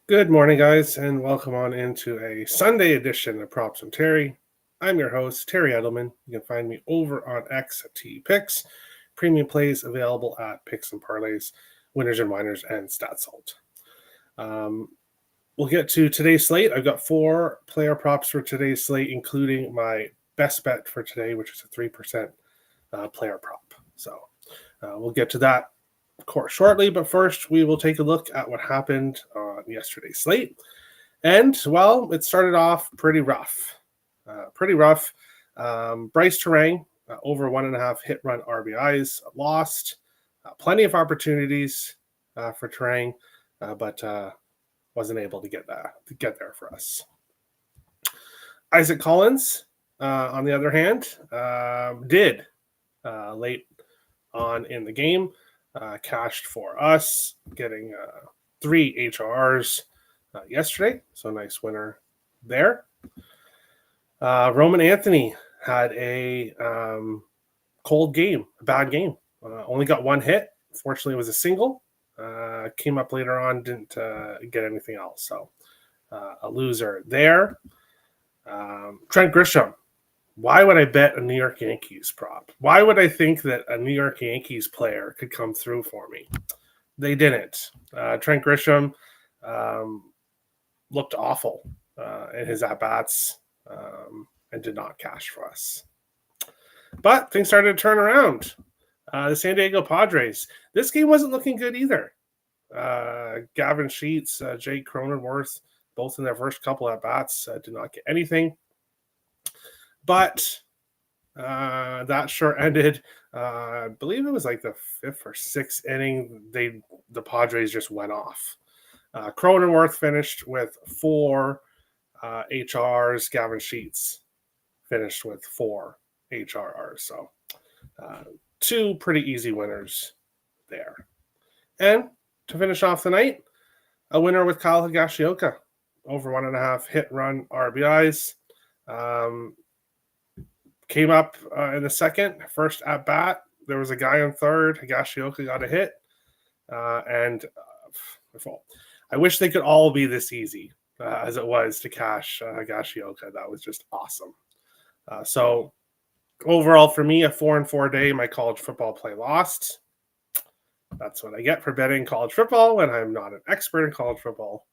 Good morning, guys, and welcome on into a Sunday edition of Props and Terry. I'm your host, Terry Edelman. You can find me over on X at T Picks. Premium plays available at Picks and Parlays, Winners and Miners, and StatSalt. We'll get to today's slate. I've got 4 player props for today's slate, including my best bet for today, which is a 3% player prop. So we'll get to that, of course, shortly. But first, we will take a look at what happened on yesterday's slate. And, well, it started off pretty rough. Bryce Terang, over 1.5 hit run RBIs, lost. Plenty of opportunities for Terang, but wasn't able to get there for us. Isaac Collins, on the other hand, did late on in the game, cashed for us, getting 3 HRs yesterday. So nice winner there. Roman Anthony had a cold game, a bad game. Only got 1 hit. Fortunately, it was a single. Came up later on, didn't get anything else. So a loser there. Trent Grisham. Why would I bet a New York Yankees prop? Why would I think that a New York Yankees player could come through for me? They didn't. Trent Grisham looked awful in his at-bats and did not cash for us. But things started to turn around. The San Diego Padres. This game wasn't looking good either. Gavin Sheets, Jake Cronenworth, both in their first couple at-bats, did not get anything. But that sure ended. I believe it was like the 5th or 6th inning. The Padres just went off. Cronenworth finished with 4 HRs. Gavin Sheets finished with 4 HRRs. So 2 pretty easy winners there. And to finish off the night, a winner with Kyle Higashioka, over 1.5 hit run RBIs. Came up in the second, first at bat. There was a guy on third. Higashioka got a hit. I wish they could all be this easy as it was to cash Higashioka. That was just awesome. So overall, for me, a 4-4 day. My college football play lost. That's what I get for betting college football when I'm not an expert in college football.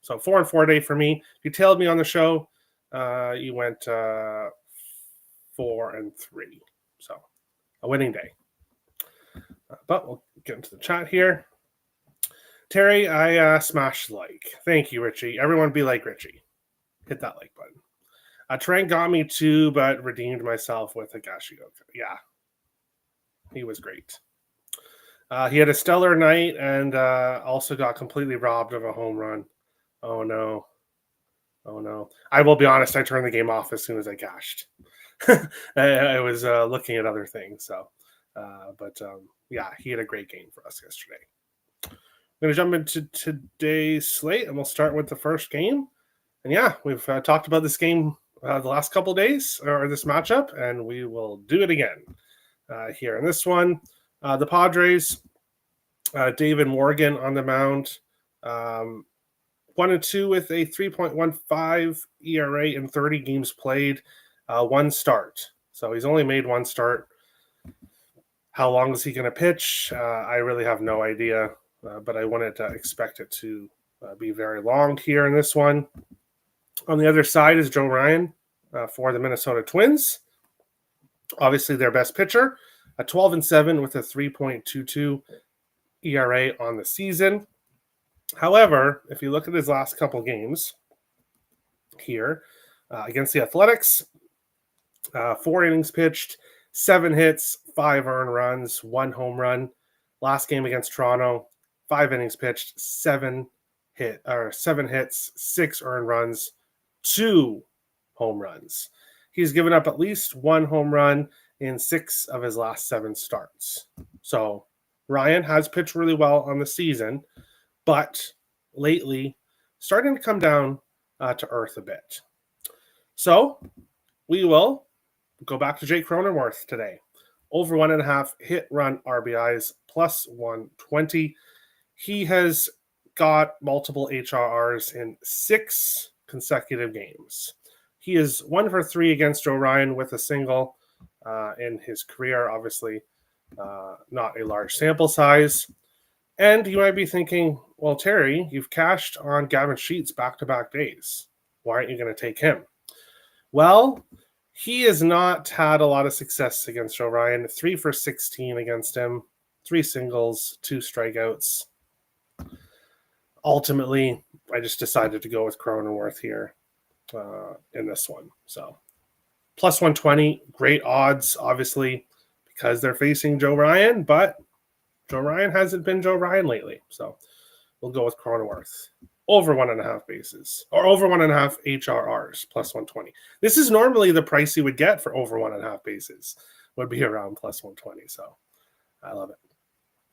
So 4-4 day for me. If you tailed me on the show, you went 4-3. So a winning day. But we'll get into the chat here. Terry, I smashed like. Thank you, Richie. Everyone be like Richie. Hit that like button. Terang got me too, but redeemed myself with Higashioka. Yeah. He was great. He had a stellar night and also got completely robbed of a home run. Oh, no. I will be honest, I turned the game off as soon as I cashed. I was looking at other things. So, yeah, he had a great game for us yesterday. I'm going to jump into today's slate, and we'll start with the first game. And yeah, we've talked about this game the last couple days, or this matchup, and we will do it again here. In this one, the Padres, David Morgan on the mound, 1-2 with a 3.15 ERA in 30 games played, 1 start. So he's only made 1 start. How long is he going to pitch? I really have no idea, but I wouldn't expect it to be very long here in this one. On the other side is Joe Ryan for the Minnesota Twins. Obviously their best pitcher, a 12-7 with a 3.22 ERA on the season. However, if you look at his last couple games here, against the Athletics, 4 innings pitched, 7 hits, 5 earned runs, 1 home run. Last game against Toronto, 5 innings pitched, 7 hits, 6 earned runs, 2 home runs. He's given up at least 1 home run in 6 of his last 7 starts. So Ryan has pitched really well on the season, but lately starting to come down to earth a bit. So we will go back to Jake Cronenworth today. Over 1.5 hit run RBIs, plus 120. He has got multiple HRRs in 6 consecutive games. He is 1 for 3 against Joe Ryan with a single in his career. Obviously, not a large sample size. And you might be thinking, well, Terry, you've cashed on Gavin Sheets back-to-back days. Why aren't you going to take him? Well, he has not had a lot of success against Joe Ryan. 3 for 16 against him, 3 singles, 2 strikeouts. Ultimately, I just decided to go with Cronenworth here in this one. So plus 120, great odds, obviously, because they're facing Joe Ryan, but Joe Ryan hasn't been Joe Ryan lately. So we'll go with Cronenworth. Over 1.5 bases, or over 1.5 HRRs, plus 120. This is normally the price you would get for over 1.5 bases, would be around plus 120. So I love it.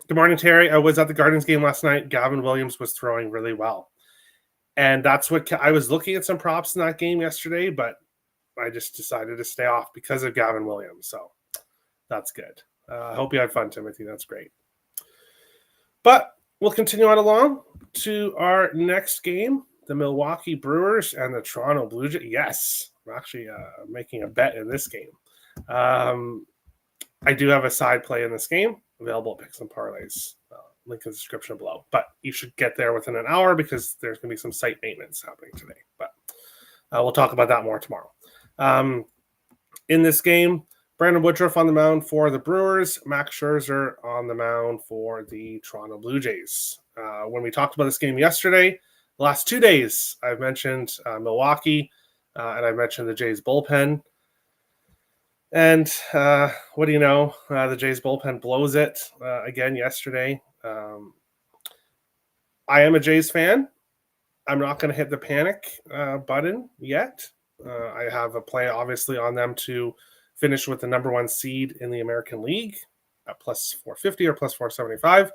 Good morning, Terry. I was at the Guardians game last night. Gavin Williams was throwing really well. And that's what I was looking at some props in that game yesterday, but I just decided to stay off because of Gavin Williams. So that's good. I hope you had fun, Timothy. That's great. But we'll continue on along to our next game, the Milwaukee Brewers and the Toronto Blue Jays. Yes, we're actually making a bet in this game. I do have a side play in this game, available at Picks and Parlays. Link in the description below. But you should get there within an hour because there's going to be some site maintenance happening today. But we'll talk about that more tomorrow. In this game, Brandon Woodruff on the mound for the Brewers, Max Scherzer on the mound for the Toronto Blue Jays. When we talked about this game yesterday, the last 2 days, I've mentioned Milwaukee and I mentioned the Jays bullpen. And what do you know? The Jays bullpen blows it again yesterday. I am a Jays fan. I'm not going to hit the panic button yet. I have a play, obviously, on them to finish with the number 1 seed in the American League at plus 450 or plus 475.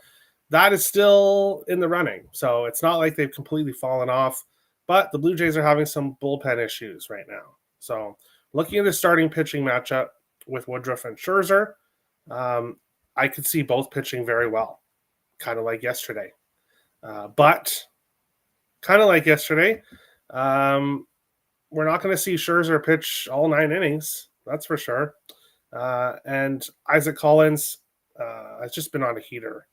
That is still in the running. So it's not like they've completely fallen off. But the Blue Jays are having some bullpen issues right now. So looking at the starting pitching matchup with Woodruff and Scherzer, I could see both pitching very well, kind of like yesterday. But kind of like yesterday, we're not going to see Scherzer pitch all 9 innings. That's for sure. And Isaac Collins has just been on a heater.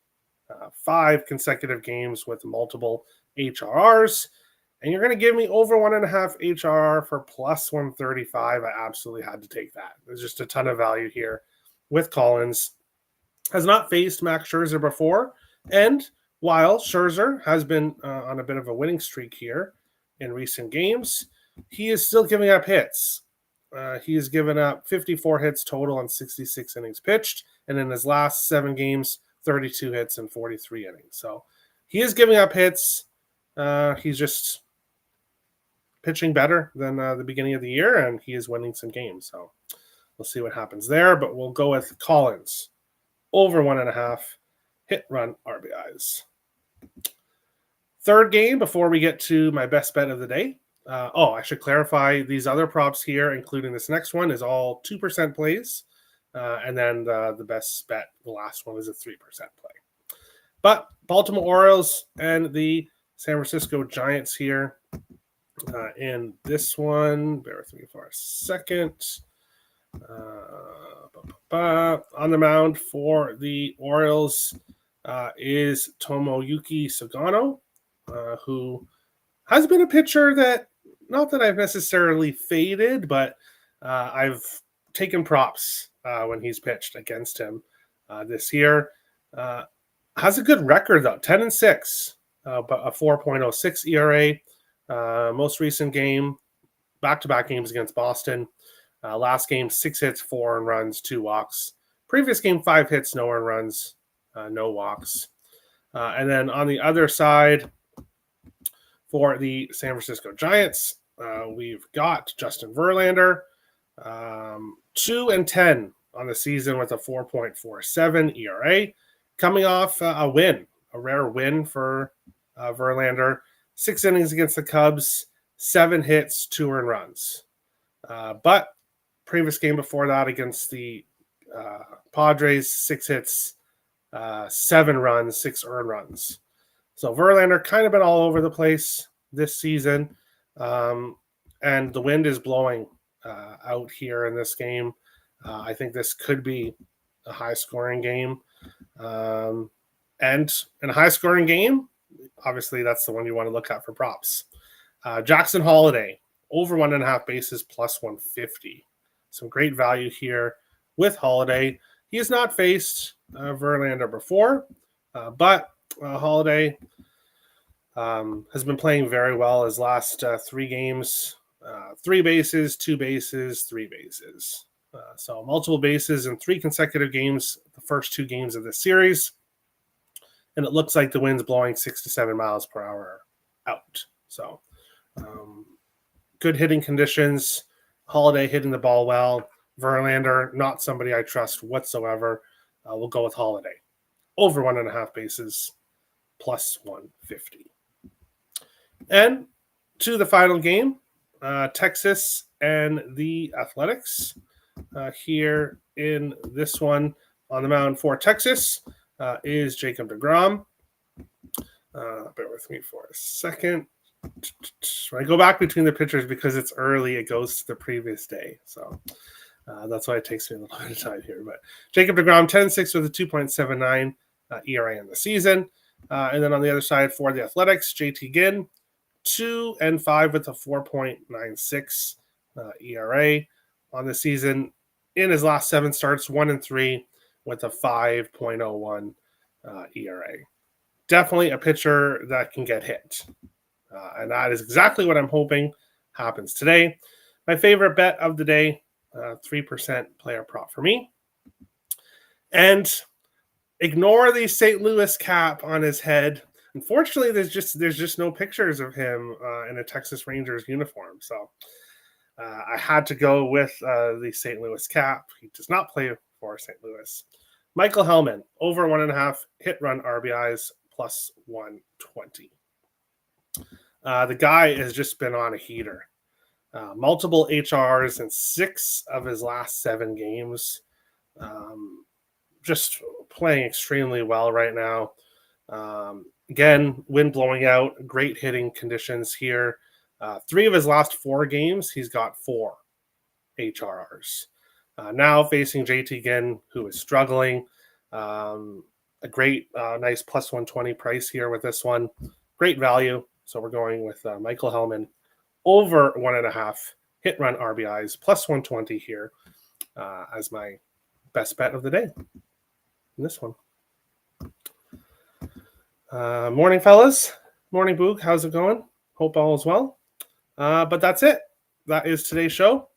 5 consecutive games with multiple HRRs. And you're going to give me over 1.5 HRR for plus 135. I absolutely had to take that. There's just a ton of value here with Collins. Has not faced Max Scherzer before. And while Scherzer has been on a bit of a winning streak here in recent games, he is still giving up hits. He has given up 54 hits total on 66 innings pitched. And in his last 7 games, 32 hits and 43 innings. So he is giving up hits. He's just pitching better than the beginning of the year, and he is winning some games. So we'll see what happens there. But we'll go with Collins over 1.5 hit run RBIs. Third game before we get to my best bet of the day. I should clarify these other props here, including this next one, is all 2% plays. And then the best bet, the last one, is a 3% play. But Baltimore Orioles and the San Francisco Giants here in this one. Bear with me for a second. On the mound for the Orioles is Tomoyuki Sugano, who has been a pitcher that, not that I've necessarily faded, but I've taken props when he's pitched against him this year. Has a good record, though, 10-6, but a 4.06 ERA. Most recent game, back-to-back games against Boston. Last game, 6 hits, 4 earned runs, 2 walks. Previous game, 5 hits, no earned runs, no walks. And then on the other side, for the San Francisco Giants, we've got Justin Verlander, 2-10 on the season with a 4.47 ERA, coming off a win, a rare win for Verlander. 6 innings against the Cubs, 7 hits, 2 earned runs. But previous game before that against the Padres, 6 hits, 7 runs, 6 earned runs. So Verlander kind of been all over the place this season, and the wind is blowing out here in this game. I think this could be a high-scoring game. And in a high-scoring game, obviously that's the one you want to look at for props. Jackson Holiday, over 1.5 bases, plus 150. Some great value here with Holiday. He has not faced Verlander before, but Holiday has been playing very well his last 3 games. 3 bases, 2 bases, 3 bases. So multiple bases in 3 consecutive games, the first 2 games of this series. And it looks like the wind's blowing 6 to 7 miles per hour out. So good hitting conditions. Holiday hitting the ball well. Verlander, not somebody I trust whatsoever. We'll go with Holiday. Over 1.5 bases, plus 150. And to the final game, Texas and the Athletics. Here in this one on the mound for Texas is Jacob deGrom. Bear with me for a second. When I go back between the pitchers, because it's early, it goes to the previous day. So that's why it takes me a little bit of time here. But Jacob deGrom, 10-6 with a 2.79 ERA in the season. And then on the other side for the Athletics, JT Ginn, 2-5 with a 4.96 ERA on the season. In his last 7 starts, 1-3 with a 5.01 ERA. Definitely a pitcher that can get hit. And that is exactly what I'm hoping happens today. My favorite bet of the day, 3% player prop for me. And ignore the St. Louis cap on his head. Unfortunately, there's just no pictures of him in a Texas Rangers uniform. So I had to go with the St. Louis cap. He does not play for St. Louis. Michael Hellman, over 1.5 hit run RBIs, plus 120. The guy has just been on a heater. Multiple HRs in 6 of his last 7 games. Just playing extremely well right now. Again, wind blowing out, great hitting conditions here. 3 of his last 4 games, he's got 4 HRRs. Now facing JT Ginn, who is struggling. A great, nice plus 120 price here with this one. Great value. So we're going with Michael Hellman, over 1.5 hit run RBIs, plus 120 here as my best bet of the day in this one. Morning, fellas. Morning, Boog. How's it going? Hope all is well. But that's it. That is today's show.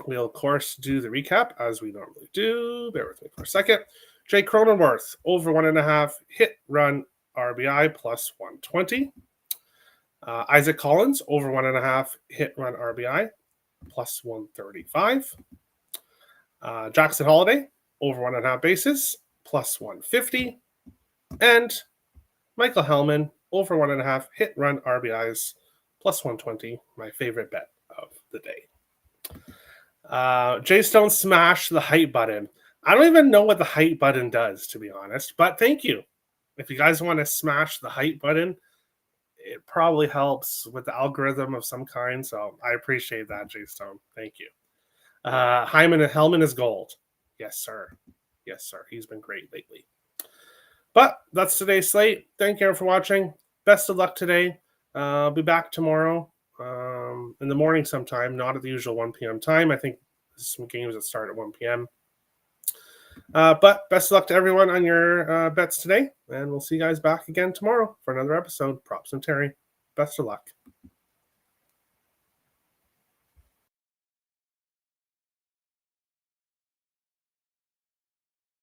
We'll, of course, do the recap as we normally do. Bear with me for a second. Jake Cronenworth, over 1.5 hit run RBI, plus 120. Isaac Collins, over 1.5 hit run RBI, plus 135. Jackson Holiday, over 1.5 bases, plus 150. And Michael Hellman, over 1.5 hit run RBIs, plus 120, my favorite bet of the day. Jay Stone smashed the hype button. I don't even know what the hype button does, to be honest, but thank you. If you guys want to smash the hype button, it probably helps with the algorithm of some kind, so I appreciate that, Jay Stone. Thank you. Hellman is gold. Yes, sir. Yes, sir. He's been great lately. But that's today's slate. Thank you for watching. Best of luck today. I'll be back tomorrow in the morning sometime, not at the usual 1 p.m. time. I think there's some games that start at 1 p.m. But best of luck to everyone on your bets today. And we'll see you guys back again tomorrow for another episode. Props and Terry. Best of luck.